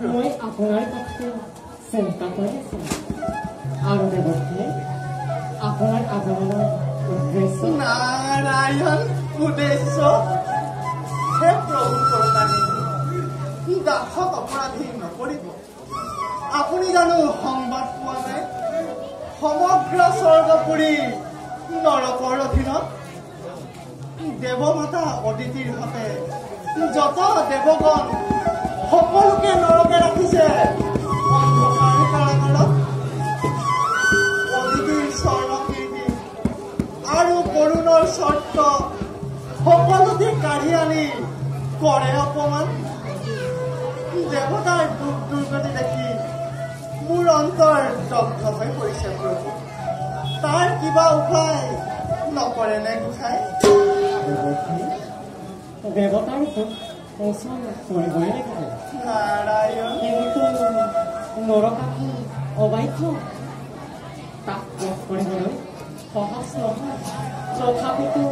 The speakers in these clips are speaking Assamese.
মই আপোনাৰ কাছে চিন্তা কৰি আছো আৰু দেৱতী আপোনাৰ আগমনৰ উদ্দেশ্য নাৰায়ণ উদ্দেশ্য হে প্ৰভু কৰোণানিধি দাসক অপৰাধী নকৰিব আপুনি জানো সংবাদ পোৱা নাই সমগ্ৰ স্বৰ্গপুৰী নৰকৰ অধীনত দেৱমাতা অদিতিৰ হতে যত দেৱগণ সকলোকে নৰকে ৰাখিছে অন্ধকাৰ কাৰাগাৰত অদিতিৰ স্বৰ্ণকীৰ্তি আৰু কৰুণৰ চৰ্ত সকলোতে কাঢ়ি আনি কৰে অপমান দেৱতাৰ দুখ দুৰ্গতি দেখি মোৰ অন্তৰ দগ্ধ হৈ পৰিছে প্ৰভু তাৰ কিবা উপায় নকৰে নে গোসাঁই দেৱতাৰ দুখ পচন কৰিবই লাগিব নাৰায়ণ কিন্তু নৰকাসুৰ অবাধ্য তাক বধ কৰিবলৈ সহজ নহয় তথাপিতো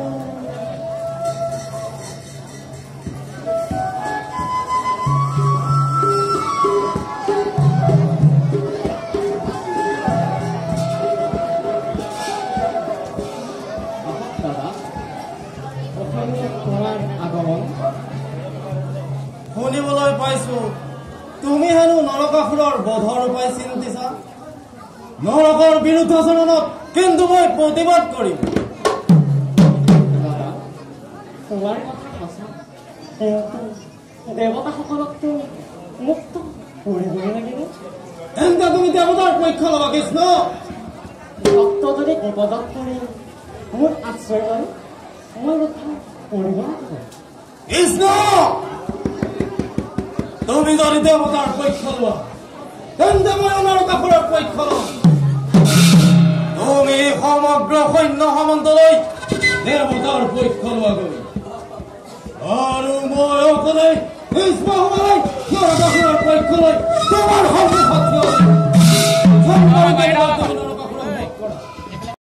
শুনিবলৈ পাইছো তুমি হেনো নৰকাসুৰৰ বধৰ উপায় চিন্তিছা নৰকৰ বিৰুদ্ধাচৰণত কিন্তু মই প্ৰতিবাদ কৰিম তোমাৰ কথা সঁচা কিন্তু দেৱতাসকলকতো মুক্ত কৰিবই লাগিব তেন্তে তুমি দেৱতাৰ পক্ষ ল'বা কৃষ্ণ ভক্ত যদি বিপদত পৰি মোৰ আশ্ৰয় লয় মই ৰক্ষা কৰিব লাগিব কৃষ্ণ তুমি যদি দেৱতাৰ পক্ষ লোৱা তেন্তে মই নৰকাসুৰৰ পক্ষ ল'ম তুমি সমগ্ৰ সৈন্য সামন্তলৈ দেৱতাৰ পক্ষ লোৱাগৈ আৰু মই অকলে ভীষ্ম সমালৈ নৰকাসুৰৰ পক্ষ লৈ তোমাৰ সন্মুখত থিয়